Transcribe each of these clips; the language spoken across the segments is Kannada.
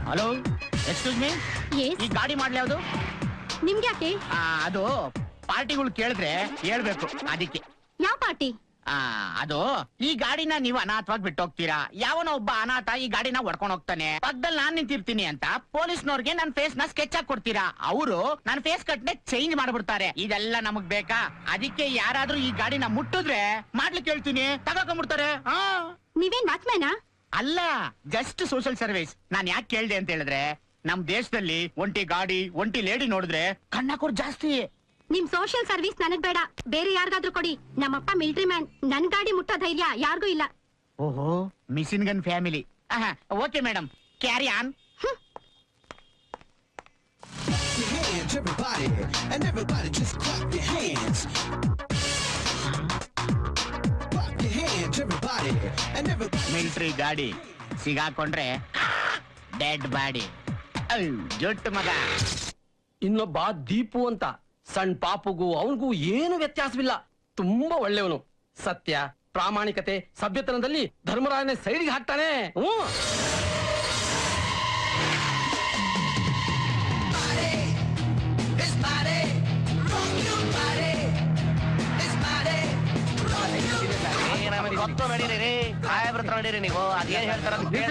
ಹಲೋ, ಎಕ್ಸ್ಕ್ಯೂಸ್ ಮೀ, ಈ ಗಾಡಿ ಮಾಡ್ಲಿ ಯಾವ್ದು? ನಿಮ್ಗೆ ಯಾಕೆ? ಅದು ಪಾರ್ಟಿಗಳು ಕೇಳಿದ್ರೆ ಹೇಳ್ಬೇಕು, ಅದಕ್ಕೆ. ಯಾವ ಪಾರ್ಟಿ? ಅದು ಈ ಗಾಡಿನ ನೀವು ಅನಾಥವಾಗಿ ಬಿಟ್ಟು ಹೋಗ್ತೀರಾ, ಯಾವನೋ ಒಬ್ಬ ಅನಾಥ ಈ ಗಾಡಿನ ಹೊಡ್ಕೊಂಡು ಹೋಗ್ತಾನೆ, ಪಕ್ಕದಲ್ಲಿ ನಾನ್ ನಿಂತಿರ್ತೀನಿ ಅಂತ ಪೊಲೀಸ್ನವ್ರಿಗೆ ನನ್ ಫೇಸ್ ನ ಸ್ಕೆಚ್ ಹಾಕಿ ಕೊಡ್ತೀರಾ, ಅವರು ನನ್ ಫೇಸ್ ಕಟ್ನೆ ಚೇಂಜ್ ಮಾಡ್ಬಿಡ್ತಾರೆ. ಇದೆಲ್ಲ ನಮಗ್ ಬೇಕಾ? ಅದಕ್ಕೆ ಯಾರಾದ್ರೂ ಈ ಗಾಡಿನ ಮುಟ್ಟಿದ್ರೆ ಮಾಡ್ಲಿಕ್ಕೆ ಹೇಳ್ತೀನಿ, ತಗೊಂಡ್ಬಿಡ್ತಾರೆ. ನೀವೇನ್ ವಾಚ್ಮ್ಯಾನಾ? ಅಲ್ಲ, ಜಸ್ಟ್ ಸೋಷಿಯಲ್ ಸರ್ವಿಸ್. ನಾನ್ ಯಾಕೆ ಕೇಳ್ದೆ ಅಂತ ಹೇಳಿದ್ರೆ, ನಮ್ ದೇಶದಲ್ಲಿ ಒಂಟಿ ಗಾಡಿ ಒಂಟಿ ಲೇಡಿ ನೋಡಿದ್ರೆ ಕಣ್ಣಾಕೋರ್ ಜಾಸ್ತಿ. ನಿಮ್ ಸೋಷಿಯಲ್ ಸರ್ವಿಸ್ ನನಗ್ ಬೇಡ, ಬೇರೆ ಯಾರಿಗಾದ್ರೂ ಕೊಡಿ. ನಮ್ಮಪ್ಪ ಮಿಲಿಟರಿ ಮ್ಯಾನ್, ನನ್ ಗಾಡಿ ಮುಟ್ಟೋ ಧೈರ್ಯ ಯಾರಿಗೂ ಇಲ್ಲ. ಓಹೋ, machine gun family. Okay madam, carry on. Military ಗಾಡಿ ಸಿಗಾಕೊಂಡ್ರೆ ಡೆಡ್ ಬಾಡಿ. ಜೊಟ್ಟು ಮಗ. ಇನ್ನೊಬ್ಬ ದೀಪು ಅಂತ ಸಣ್ಣ ಪಾಪುಗೂ ಅವನಿಗೂ ಏನು ವ್ಯತ್ಯಾಸವಿಲ್ಲ. ತುಂಬಾ ಒಳ್ಳೆಯವನು. ಸತ್ಯ, ಪ್ರಾಮಾಣಿಕತೆ, ಸಭ್ಯತನದಲ್ಲಿ ಧರ್ಮರಾಯನೇ ಸೈಡ್ಗೆ ಹಾಕ್ತಾನೆ. ನೀವು ಅದೇನ್ ಹೇಳ್ತಾರ ಬೇಗ.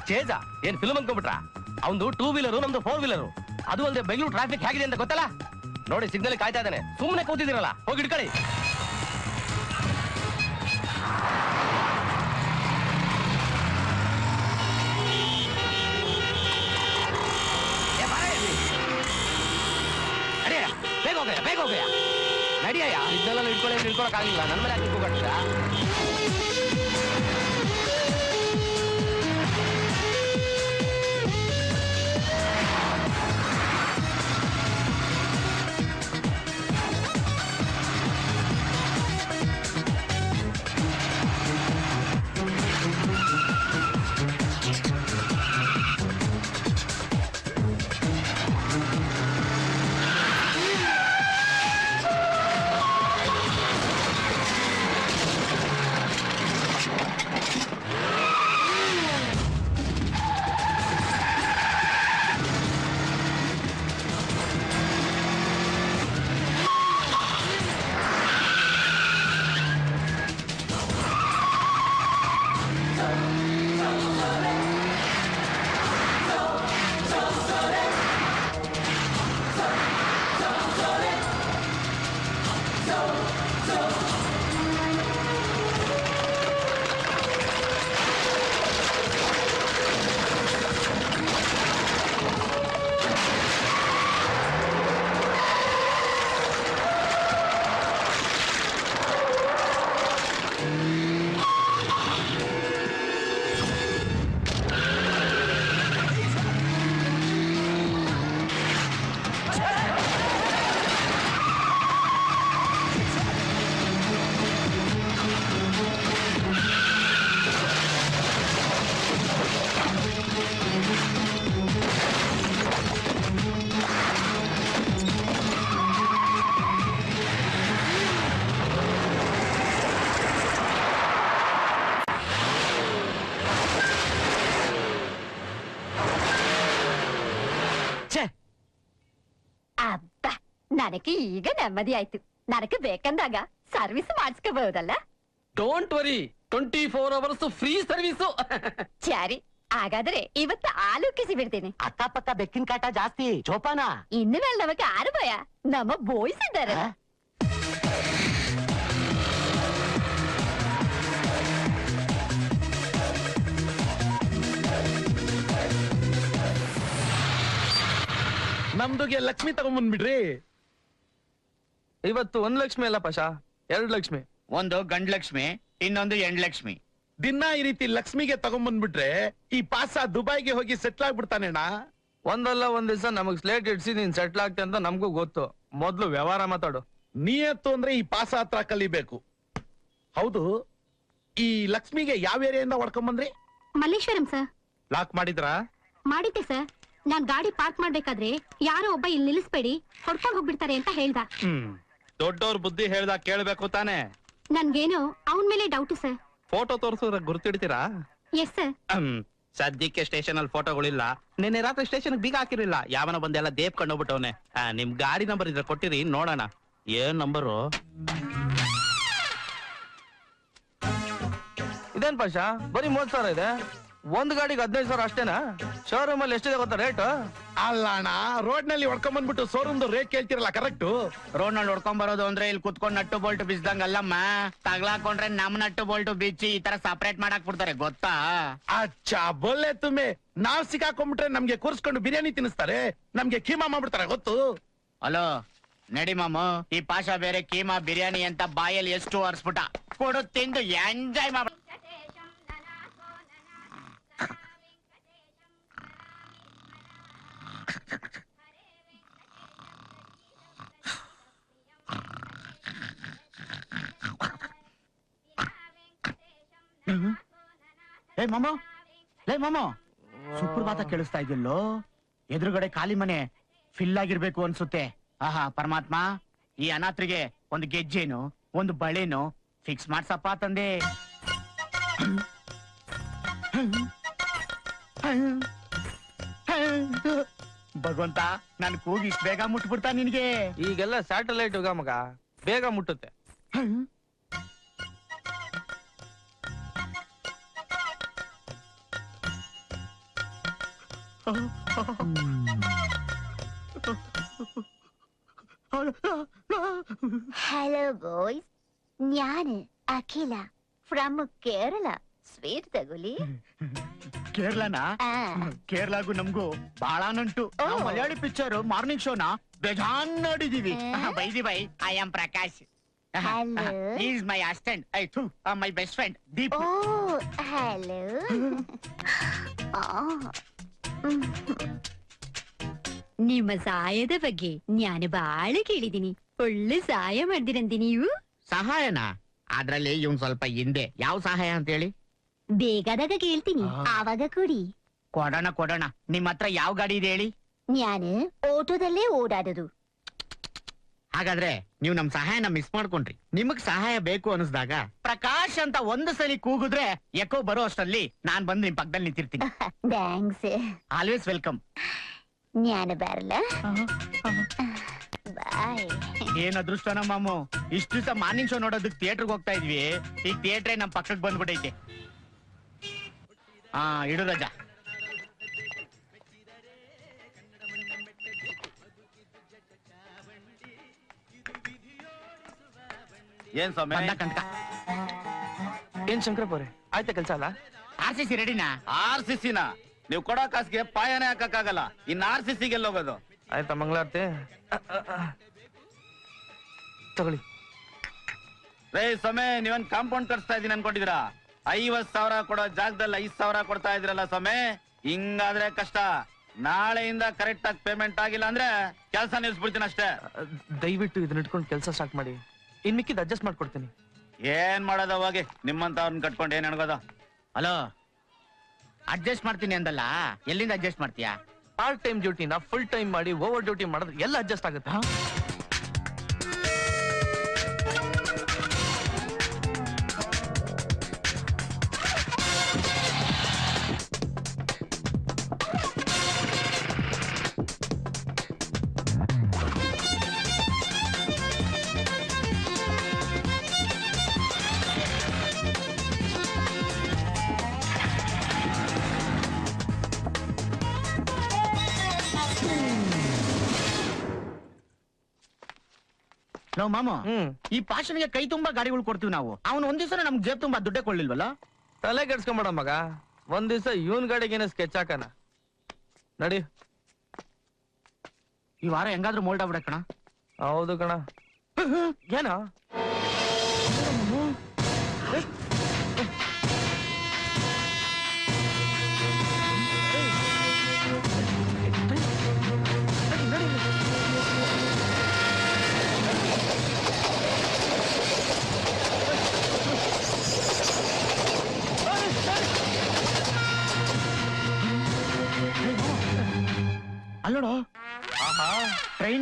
ಚೇಜಾ ಏನ್ ಫಿಲ್ಮ್ ಅನ್ಕೊಂಡ್ಬಿಟ್ರ? ಅವ್ನು 2 ವೀಲರು, ನಮ್ದು 4 ವೀಲರು. ಅದು ಅಲ್ಲದೆ ಬೆಂಗಳೂರು ಟ್ರಾಫಿಕ್ ಹೇಗಿದೆ ಅಂತ ಗೊತ್ತಲ್ಲ. ನೋಡಿ, ಸಿಗ್ನಲ್ ಕಾಯ್ತಾ ಇದ್ದಾನೆ. ಸುಮ್ಮನೆ ಕೂತಿದ್ದೀರಲ್ಲ, ಹೋಗಿ ಇಟ್ಕೊಳ್ಳಿ. ಬೇಗ ಹೋಗಯ್ಯ, ನಡಿಯಯ್ಯ. ಸಿಗ್ನಲ್ ಇಟ್ಕೊಳಕ್ಕಾಗಿಲ್ಲ, ನನ್ನ ಮೇಲೆ ಯಾಕೆ ಹೋಗ್ಬಿಟ್ಟ? ಅಬ್ಬ, ನನಗೆ ಈಗ ನೆಮ್ಮದಿ ಆಯ್ತು. ನನಗೆ ಬೇಕಂದಾಗ ಸರ್ವಿಸ್ ಮಾಡಿಸ್ಕೋಬಹುದಲ್ಲ. Don't worry, 24 hours free service. ಸರಿ, ಹಾಗಾದ್ರೆ ಇವತ್ತು ಆಲೋಕಿಸಿ ಬಿಡ್ತೀನಿ. ಅಕ್ಕಪಕ್ಕ ಬೆಕ್ಕಿನ ಕಾಟ ಜಾಸ್ತಿ, ಜೋಪಾನ. ಇನ್ನು ಮೇಲೆ ನಮಗೆ ಆರು ಭಯ, ನಮ್ಮ ಬೋಯ್ಸ್ ಇದ್ದಾರೆ. ನಮ್ದುಗೆ ಲಕ್ಷ್ಮಿ ತಗೊಂಡ್ಬಂದ್ಬಿಡ್ರಿ. ಇವತ್ತು 1 ಲಕ್ಷ್ಮಿ ಅಲ್ಲ ಪಶಾ, 2 ಲಕ್ಷ್ಮಿ. ಒಂದು ಗಂಡ್ ಲಕ್ಷ್ಮಿ, ಇನ್ನೊಂದು ಹೆಣ್ ಲಕ್ಷ್ಮಿ. ದಿನ ಈ ರೀತಿ ಲಕ್ಷ್ಮಿಗೆ ತಗೊಂಡ್ಬಂದ್ಬಿಟ್ರೆ ಈ ಪಾಸ ದುಬೈಗೆ ಹೋಗಿ ಸೆಟ್ಲ್ ಆಗ್ಬಿಡ್ತಾನೇಣ್ಣ. ಒಂದಲ್ಲ ಒಂದ್ ದಿವಸ ನಮಗ್ ಸ್ಲೇಟ್ ಇಡ್ಸಿ ನೀನ್ ಸೆಟ್ಲ್ ಆಗ್ತೆ ಅಂತ ನಮಗೂ ಗೊತ್ತು. ಮೊದ್ಲು ವ್ಯವಹಾರ ಮಾತಾಡು. ನಿಯತ್ತು ಅಂದ್ರೆ ಈ ಪಾಸ ಹತ್ರ ಕಲಿಬೇಕು. ಹೌದು, ಈ ಲಕ್ಷ್ಮಿಗೆ ಯಾವ ಏರಿಯಾದಿಂದ ಹೊಡ್ಕೊಂಡ್ ಬಂದ್ರಿ? ಮಲ್ಲೇಶ್ವರಂ ಸರ್. ಲಾಕ್ ಮಾಡಿದ್ರಾ? ಮಾಡಿದ್ದೆ ಸರ್. ನಾನ್ ಗಾಡಿ ಪಾರ್ಕ್ ಮಾಡ್ಬೇಕಾದ್ರೆ ಯಾರೋ ಒಬ್ಬ ಇಲ್ಲಿ ನಿಲ್ಲಿಸ್ಬೇಡಿ ಹೊಡ್ಕೊಂಡ್ ಹೋಗ್ಬಿಡ್ತಾರೆ ಅಂತ ಹೇಳ್ದ. ದೊಡ್ಡವ್ರ ಬುದ್ಧಿ ಹೇಳ್ದಾಗ ಕೇಳ್ಬೇಕು ತಾನೆ. ನನ್ಗೇನೋ ಅವನ್ ಮೇಲೆ ಡೌಟ್ ಸರ್. ಫೋಟೋ ತೋರಿಸಿದ್ರೆ ಗುರ್ತಿಡ್ತೀರಾ? Yes sir. ಸದ್ಯಕ್ಕೆ ಸ್ಟೇಷನ್ ಅಲ್ಲಿ ಫೋಟೋಗಳಿಲ್ಲ. ನಿನ್ನೆ ರಾತ್ರಿ ಸ್ಟೇಷನ್ ಬೀಗ ಹಾಕಿರಲಿಲ್ಲ. ಯಾವನ ಬಂದೆಲ್ಲ ದೇಪ್ಕೊಂಡು ಹೋಗ್ಬಿಟ್ಟವನೆ. ನಿಮ್ ಗಾಡಿ ನಂಬರ್ ಇದ್ರೆ ಕೊಟ್ಟಿರಿ ನೋಡೋಣ. ಏನ್ ನಂಬರು? ಇದೇನ್ ಪಾಷಾ ಬರೀ 30,000 ಇದೆ. ಒಂದ್ ಗಾಡಿಗೆ 15,000 ಅಷ್ಟೇನಾ? ಶೋರೂಮ್ ಅಲ್ಲಿ ಎಷ್ಟಿದೆ ಗೊತ್ತಾ ರೇಟ್? ಅಲ್ಲ ಅಣ್ಣ, ರೋಡ್ ನಲ್ಲಿ ಹೊಡ್ಕೊಂಡ್ ಬಂದ್ಬಿಟ್ಟು ಶೋರೂಮ್ ರೇಟ್ ಕೇಳ್ತಿರಲ್ಲ, ಕರೆಕ್ಟು? ರೋಡ್ ನಲ್ಲಿ ಹೊಡ್ಕೊಂಡ್ ಬರೋದು ಅಂದ್ರೆ ಇಲ್ಲಿ ಕುತ್ಕೊಂಡ್ ನಟ್ಟು ಬೋಲ್ಟ್ ಬಿಸ್ದಂಗಲ್ಲಮ್ಮ. ತಗ್ಲಾಕೊಂಡ್ರೆ ನಮ್ ನಟ್ಟು ಬೋಲ್ಟ್ ಬಿಚ್ಚಿ ಈ ತರ ಸಪರೇಟ್ ಮಾಡಾಕ್ ಬಿಡ್ತಾರೆ, ಗೊತ್ತಾ? ಅಚ್ಚಾ ಬೊಲ್ಲೆ ತುಮ್ಮೆ. ನಾವ್ ಸಿಕ್ಕಾಕೊಂಡ್ಬಿಟ್ರೆ ನಮ್ಗೆ ಕೂರ್ಸ್ಕೊಂಡು ಬಿರಿಯಾನಿ ತಿನ್ನಿಸ್ತಾರೆ, ನಮ್ಗೆ ಕೀಮಾ ಮಾಡ್ಬಿಡ್ತಾರೆ, ಗೊತ್ತು? ಹಲೋ ನಡಿ ಮಾಮು, ಈ ಪಾಷಾ ಬೇರೆ ಕೀಮಾ ಬಿರಿಯಾನಿ ಅಂತ ಬಾಯಲ್ಲಿ ಎಷ್ಟು ಅರ್ಸ್ಬಿಟ್ಟ. ಕೊಡು ತಿಂದು ಎಂಜಾಯ್ ಮಾಡ. ಲೇ ಮಾಮು, ಲೇ ಮಾಮು, ಸುಪ್ರಭಾತ ಕೇಳಿಸ್ತಾ ಇದೆಯಲ್ಲೋ. ಎದುರುಗಡೆ ಖಾಲಿ ಮನೆ ಫಿಲ್ ಆಗಿರ್ಬೇಕು ಅನ್ಸುತ್ತೆ. ಆಹಾ ಪರಮಾತ್ಮ, ಈ ಅನಾಥರಿಗೆ ಒಂದು ಗೆಜ್ಜೆನು ಒಂದು ಬಳೆನು ಫಿಕ್ಸ್ ಮಾಡ್ಸಪ್ಪ ತಂದೆ. ಭಗವಂತ, ನನ್ ಕೂಗಿ ಇಷ್ಟ ಬೇಗ ಮುಟ್ಬಿಡ್ತಾ ನಿನ್ಗೆ. ಈಗೆಲ್ಲ ಸ್ಯಾಟಲೈಟ್ ಯುಗ ಮಗ, ಬೇಗ ಮುಟ್ಟುತ್ತೆ. ഹലോ ബോയ്സ്, ഞാൻ അഖില ഫ്രം കേരള. ಸ್ವೀಟ್ ತಗೊಳ್ಳಿ. ಕೇರಳನಾ? ಕೇರಳಗೂ ನಮ್ಗೂ ಬಹಳ ನಂಟು. ನಾವು ಮಲಯಾಳಿ ಪಿಕ್ಚರ್ ಮಾರ್ನಿಂಗ್ ಶೋನ ಬೇಜಾನ್ ನೋಡಿದೀವಿ. By the by, I am Prakash. Is my assistant. My best friend Deep. Oh hello. ನಿಮ್ಮ ಸಹಾಯದ ಬಗ್ಗೆ ನಾನು ಬಾಳ ಕೇಳಿದೀನಿ. ಒಳ್ಳೆ ಸಹಾಯ ಮಾಡ್ದಿರಂದಿ ನೀವು. ಸಹಾಯನಾ? ಅದ್ರಲ್ಲಿ ಇವ್ನ್ ಸ್ವಲ್ಪ ಹಿಂದೆ. ಯಾವ ಸಹಾಯ ಅಂತ ಹೇಳಿ? ಬೇಕಾದಾಗ ಕೇಳ್ತೀನಿ, ಆವಾಗ ಕೊಡಿ. ಕೊಡೋಣ ಕೊಡೋಣ. ನಿಮ್ ಹತ್ರ ಯಾವ ಗಾಡಿ ಇದೆ ಹೇಳಿ? ನಾನು ಆಟೋದಲ್ಲೇ ಓಡಾಡೋದು. ಹಾಗಾದ್ರೆ ನೀವು ನಮ್ ಸಹಾಯನ ಮಿಸ್ ಮಾಡ್ಕೊಂಡ್ರಿ. ನಿಮಗ್ ಸಹಾಯ ಬೇಕು ಅನಿಸ್ದಾಗ ಪ್ರಕಾಶ್ ಅಂತ ಒಂದು ಸಲ ಕೂಗಿದ್ರೆ ಎಕೋ ಬರೋ ಅಷ್ಟರಲ್ಲಿ ನಾನ್ ಬಂದು ನಿಮ್ ಪಕ್ಕದಲ್ಲಿ ನಿಂತಿರ್ತೀನಿ. ಥ್ಯಾಂಕ್ಸ್. Always welcome. ನಾನು ಬರಲ್ಲ. ಬಾಯ್. ಏನ್ ಅದೃಷ್ಟನ ಮಾಮು, ಇಷ್ಟು ದಿವಸ ಮಾರ್ನಿಂಗ್ ಶೋ ನೋಡೋದಕ್ ಥಿಯೇಟರ್ಗೆ ಹೋಗ್ತಾ ಇದ್ವಿ. ಈಗ ಥಿಯೇಟ್ರೇ ನಮ್ ಪಕ್ಕಕ್ಕೆ ಬಂದ್ಬಿಟ್ಟೈತೆ. ಇಡು ರಜಾ. ಏನ್ ಸ್ವಾಮಿ? ಏನ್ ಶಂಕರಪ್ಪ ಅವ್ರೆ, ಆಯ್ತಾ ಕೆಲ್ಸ ಅಲ್ಲ? RCC ರೆಡಿನಾ? RCC-ನ ನೀವು ಕೊಡೋ ಕಾಸಿಗೆ ಪಾಯನೇ ಹಾಕಕ್ಕಾಗಲ್ಲ. ಇನ್ನು RCC ಗೆಲ್ಲ ಹೋಗೋದು? ಆಯ್ತಾ ಮಂಗಳಾರತಿ ತಗೊಳ್ಳಿ. ರೇ ಸ್ವಾಮಿ, ನೀವೇನ್ ಕಾಂಪೌಂಡ್ ಕಟ್ಸ್ತಾ ಇದೀನಿ ಅನ್ಕೊಂಡಿದ್ದೀರಾ? 50,000 ಕೊಡೋ ಜಾಗದಲ್ಲಿ 5,000 ಕೊಡ್ತಾ ಇದ್ರಲ್ಲ ಸ್ವಾಮಿ. ಹಿಂಗಾದ್ರೆ ಕಷ್ಟ. ನಾಳೆಯಿಂದ ಕರೆಕ್ಟ್ ಆಗಿ ಪೇಮೆಂಟ್ ಆಗಿಲ್ಲ ಅಂದ್ರೆ ಕೆಲಸ ನಿಲ್ಸ್ಬಿಡ್ತೀನಿ ಅಷ್ಟೇ. ದಯವಿಟ್ಟು ಇದನ್ನ ಇಟ್ಕೊಂಡು ಕೆಲಸ ಸ್ಟಾರ್ಟ್ ಮಾಡಿ. ಇನ್ ಮಿಕ್ಕಿದ್ ಅಡ್ಜಸ್ಟ್ ಮಾಡ್ಕೊಡ್ತೀನಿ. ಏನ್ ಮಾಡೋದ ಹೋಗಿ, ನಿಮ್ಮಂತ ಅವ್ರನ್ನ ಕಟ್ಕೊಂಡು ಏನ್ ಅನ್ಕೋದ? ಹಲೋ, ಅಡ್ಜಸ್ಟ್ ಮಾಡ್ತೀನಿ ಅಂದಲ್ಲ, ಎಲ್ಲಿಂದ ಅಡ್ಜಸ್ಟ್ ಮಾಡ್ತೀಯಾ? ಪಾರ್ಟ್ ಟೈಮ್ ಡ್ಯೂಟಿನ ಫುಲ್ ಟೈಮ್ ಮಾಡಿ ಓವರ್ ಡ್ಯೂಟಿ ಮಾಡಿದ್ರೆ ಎಲ್ಲ ಅಡ್ಜಸ್ಟ್ ಆಗುತ್ತೆ. ನಾವು ಮಾಮ, ಈ ಪಾಷನ್ಗೆ ಕೈ ತುಂಬಾ ಗಾಡಿಗಳು ಕೊಡ್ತೀವಿ ನಾವು. ಅವನು ಒಂದ್ ದಿವಸ ನಮ್ಗೆ ಜೇಬ್ ತುಂಬಾ ದುಡ್ಡೇ ಕೊಳ್ಳಿಲ್ವಲ್ಲ? ತಲೆ ಕೆಡ್ಸ್ಕೊಂಬೇಡ ಮಗ. ಒಂದ್ ದಿವಸ ಇವನ್ ಗಾಡಿಗೇನ ಸ್ಕೆಚ್ ಹಾಕನ ನಡಿ. ಈ ವಾರ ಹೆಂಗಾದ್ರೂ ಮೋಲ್ಡ್ ಆಗ್ಬಿಡ ಕಣ. ಹೌದು ಕಣ. ಏನ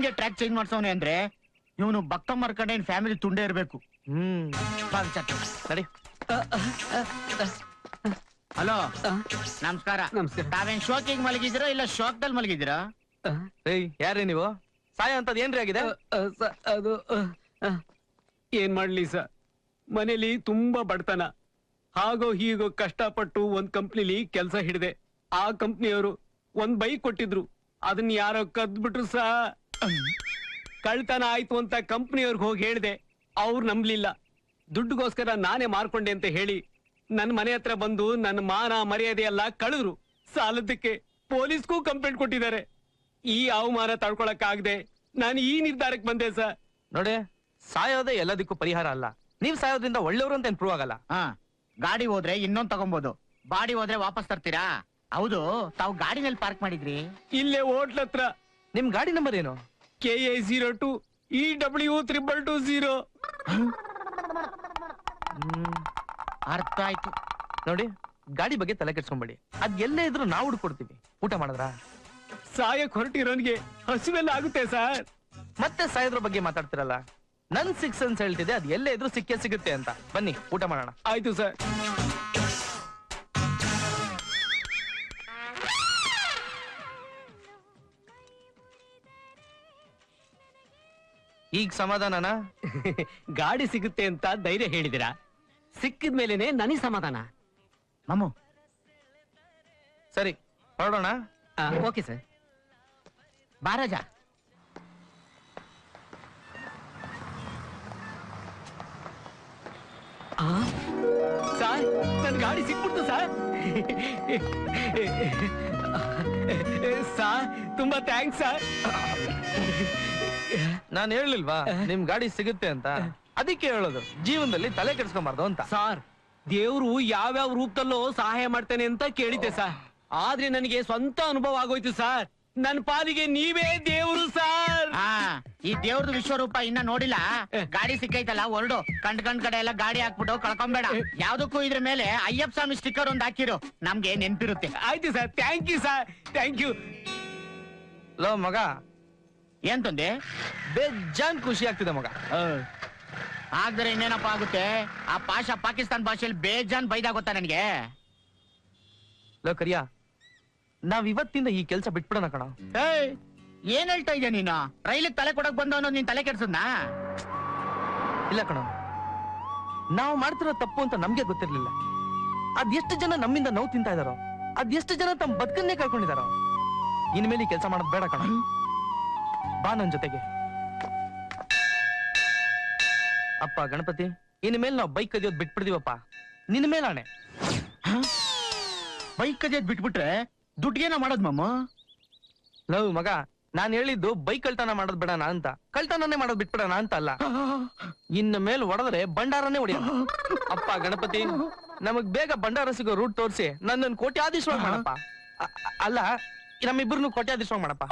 ಹಿಂಗೆ ಟ್ರ್ಯಾಕ್ ಚೇಂಜ್ ಮಾಡ್ಸವನೆ ಅಂದ್ರೆ ಇವನು ಬಕ್ಕಮ್ಮರ್ ಕಡೆ ಫ್ಯಾಮಿಲಿ ತುಂಡೇ ಇರ್ಬೇಕು. ನಡಿ. ಹಲೋ ನಮಸ್ಕಾರ. ನಮಸ್ಕಾರ. ತಾವೇನ್ ಶೋಕಿಗೆ ಮಲಗಿದಿರೋ ಇಲ್ಲ ಶೋಕ್ದಲ್ಲಿ ಮಲಗಿದಿರಾ? ಏಯ್ ಯಾರೇ ನೀವು? ಸಾಯ ಅಂತದ್ ಏನ್ರಿ ಆಗಿದೆ? ಅದು ಏನ್ ಮಾಡ್ಲಿ ಸರ್, ಮನೇಲಿ ತುಂಬಾ ಬಡತನ. ಹಾಗೋ ಹೀಗೋ ಕಷ್ಟಪಟ್ಟು ಒಂದ್ ಕಂಪ್ನಿಲಿ ಕೆಲಸ ಹಿಡಿದೆ. ಆ ಕಂಪ್ನಿಯವರು ಒಂದ್ ಬೈಕ್ ಕೊಟ್ಟಿದ್ರು, ಅದನ್ನ ಯಾರೋ ಕದ್ಬಿಟ್ರು ಸಾ. ಕಳ್ತನ ಆಯ್ತು ಅಂತ ಕಂಪ್ನಿಯವ್ರಿಗೆ ಹೋಗಿ ಹೇಳ್ದೆ, ಅವ್ರು ನಂಬ್ಲಿಲ್ಲ. ದುಡ್ಡುಗೋಸ್ಕರ ನಾನೇ ಮಾರ್ಕೊಂಡೆ ಅಂತ ಹೇಳಿ ನನ್ ಮನೆ ಹತ್ರ ಬಂದು ನನ್ನ ಮಾನ ಮರ್ಯಾದೆ ಎಲ್ಲ ಕಳೆದ್ರು. ಸಾಲದಕ್ಕೆ ಪೊಲೀಸ್ಗೂ ಕಂಪ್ಲೇಂಟ್ ಕೊಟ್ಟಿದ್ದಾರೆ. ಈ ಅವಮಾನ ತಡ್ಕೊಳಕ್ಕಾಗದೆ ನಾನು ಈ ನಿರ್ಧಾರಕ್ಕೆ ಬಂದೆ ಸರ್. ನೋಡಿ, ಸಾಯೋದೇ ಎಲ್ಲದಕ್ಕೂ ಪರಿಹಾರ ಅಲ್ಲ. ನೀವ್ ಸಾಯೋದ್ರಿಂದ ಒಳ್ಳೆಯವರು ಅಂತ ಪ್ರೂವ್ ಆಗಲ್ಲ. ಹಾ, ಗಾಡಿ ಹೋದ್ರೆ ಇನ್ನೊಂದ್ ತಗೊಬೋದು, ಬಾಡಿ ಹೋದ್ರೆ ವಾಪಸ್ ತರ್ತೀರಾ? ಹೌದು, ತಾವು ಗಾಡಿನಲ್ಲಿ ಪಾರ್ಕ್ ಮಾಡಿದ್ರಿ? ಇಲ್ಲೇ ಹೋಟ್ಲ್ ಹತ್ರ. ನಿಮ್ ಗಾಡಿ ನಂಬರ್ ಏನು? KA02 EW220. ಅರ್ಥ ಆಯ್ತು. ನೋಡಿ, ಗಾಡಿ ಬಗ್ಗೆ ತಲೆ ಕೆಡ್ಸ್ಕೊಂಬೇಡಿ. ಅದ್ ಎಲ್ಲೇ ಇದ್ರು ನಾವು ಹುಡ್ಕೊಡ್ತೀವಿ. ಊಟ ಮಾಡಿದ್ರಾ? ಸಾಯಕ್ ಹೊರಟಿರೋನ್ಗೆ ಹಸುವೆಲ್ಲ ಆಗುತ್ತೆ ಸರ್. ಮತ್ತೆ ಸಾಯೋದ್ರ ಬಗ್ಗೆ ಮಾತಾಡ್ತಿರಲ್ಲ. ನನ್ 6 ಸೆನ್ಸ್ ಹೇಳ್ತಿದೆ, ಅದ್ ಎಲ್ಲೇ ಇದ್ರು ಸಿಕ್ಕೇ ಸಿಗುತ್ತೆ ಅಂತ. ಬನ್ನಿ ಊಟ ಮಾಡೋಣ. ಆಯ್ತು ಸರ್. ಈಗ ಸಮಾಧಾನನಾ? ಗಾಡಿ ಸಿಗುತ್ತೆ ಅಂತ ಧೈರ್ಯ ಹೇಳಿದಿರಾ, ಸಿಕ್ಕಿದ ಮೇಲೆನೆ ನನಗೆ ಸಮಾಧಾನ. ಮಾಮು ಸರಿ, ಹೊರಡೋಣ. Okay sir. ಬಾರಜ. ಸರ್, ನನ್ ಗಾಡಿ ಸಿಕ್ಬಿಡ್ತು ಸರ್. ಸರ್, ತುಂಬಾ ಥ್ಯಾಂಕ್ಸ್ ಸರ್. ನಾನ್ ಹೇಳಿಲ್ವಾ ನಿಮ್ ಗಾಡಿ ಸಿಗುತ್ತೆ ಅಂತ? ಅದಕ್ಕೆ ಹೇಳೋದು, ಜೀವನದಲ್ಲಿ ತಲೆ ಕೆಡ್ಸ್ಕೊಂಬಾರ್ದು ಅಂತ. ಸರ್, ದೇವ್ರು ಯಾವ್ಯಾವ ರೂಪದಲ್ಲೋ ಸಹಾಯ ಮಾಡ್ತೇನೆ ಅಂತ ಕೇಳಿದ್ದೆ ಸರ್. ಆದ್ರೆ ನನಗೆ ಸ್ವಂತ ಅನುಭವ ಆಗೋಯ್ತು ಸರ್. ನನ್ ಪಾಲಿಗೆ ನೀವೇ ದೇವ್ರು ಸರ್. ಹಾ, ಈ ದೇವ್ರದ್ದು ವಿಶ್ವರೂಪ ಇನ್ನ ನೋಡಿಲ್ಲ. ಗಾಡಿ ಸಿಕ್ಕೈತಲ್ಲ, ಹೊರಡು. ಕಂಡ್ ಕಡೆ ಎಲ್ಲ ಗಾಡಿ ಹಾಕ್ಬಿಟ್ಟು ಕಳ್ಕೊಂಬೇಡ. ಯಾವ್ದಕ್ಕೂ ಇದ್ರ ಮೇಲೆ ಅಯ್ಯಪ್ಪ ಸ್ವಾಮಿ ಸ್ಟಿಕ್ಕರ್ ಒಂದ್ ಹಾಕಿರು, ನಮ್ಗೆ ನೆನ್ಪಿರುತ್ತೆ. ಆಯ್ತು sir, thank you sir, thank you. ಲೋ ಮಗ, ಏನ್ ತಂದೆ? ಬೇಜಾನ್ ಖುಷಿ ಆಗ್ತಿದೆ ಮಗ. ಆಗ್ದರೆ ಇನ್ನೇನಪ್ಪ ಆಗುತ್ತೆ? ಆ ಪಾಕಿಸ್ತಾನ್ ಭಾಷೆಯಲ್ಲಿ ಬೇಜಾನ್ ಬೈದಾಗೊತ್ತಾ ನನ್ಗೆ? ಲೋ ಕರಿಯಾ, ನಾವ್ ಇವತ್ತಿಂದ ಈ ಕೆಲ್ಸ ಬಿಟ್ಬಿಡೋಣ ಕಣ. ಏಯ್, ಏನ್ ಹೇಳ್ತಾ ಇದ್ಯಾ ನೀನು? ರೈಲಿಗೆ ತಲೆ ಕೊಡಕ್ ಬಂದವನು ನೀನ್ ತಲೆ ಕೆಡ್ಸದ್ನಾ? ಇಲ್ಲ ಕಣ, ನಾವು ಮಾಡ್ತಿರೋ ತಪ್ಪು ಅಂತ ನಮ್ಗೆ ಗೊತ್ತಿರ್ಲಿಲ್ಲ. ಅದೆಷ್ಟು ಜನ ನಮ್ಮಿಂದ ನೋವು ತಿಂತಾ ಇದಾರೋ, ಅದೆಷ್ಟು ಜನ ತಮ್ಮ ಬದುಕನ್ನೇ ಕಳ್ಕೊಂಡಿದಾರೋ. ಇನ್ಮೇಲೆ ಈ ಕೆಲಸ ಮಾಡೋದು ಬೇಡ ಕಣ. ಬಾ ನನ್ ಜೊತೆಗೆ. ಅಪ್ಪ ಗಣಪತಿ, ಇನ್ಮೇಲೆ ನಾವು ಬೈಕ್ ಕದಿಯೋದು ಬಿಟ್ಬಿಡ್ತೀವಪ್ಪ. ನಿನ್ ಮೇಲೆ ಆಣೆ. ಬೈಕ್ ಕದಿಯೋದ್ ಬಿಟ್ಬಿಟ್ರೆ ದುಡ್ಡಿಗೇನ ಮಾಡೋದ್ ಮಮ್ಮ? ಲವ್ ಮಗ, ನಾನ್ ಹೇಳಿದ್ದು ಬೈಕ್ ಕಳ್ತನ ಮಾಡೋದ್ ಬೇಡಣ ಅಂತ. ಕಳ್ತನನೇ ಮಾಡೋದ್ ಬಿಟ್ಬಿಡೋಣ ಅಂತ ಅಲ್ಲ. ಇನ್ನ ಮೇಲೆ ಹೊಡೆದ್ರೆ ಭಂಡಾರನೇ ಹೊಡಿಯ. ಅಪ್ಪ ಗಣಪತಿ, ನಮಗ್ ಬೇಗ ಭಂಡಾರ ಸಿಗೋ ರೂಟ್ ತೋರಿಸಿ ನನ್ನನ್ನು ಕೋಟ್ಯಾಧೀಶ್ವರ ಮಾಡಪ್ಪ. ಅಲ್ಲ, ನಮ್ಮಿಬ್ಬರನ್ನು ಕೋಟ್ಯಾಧೀಶ್ವರ ಮಾಡಪ್ಪ.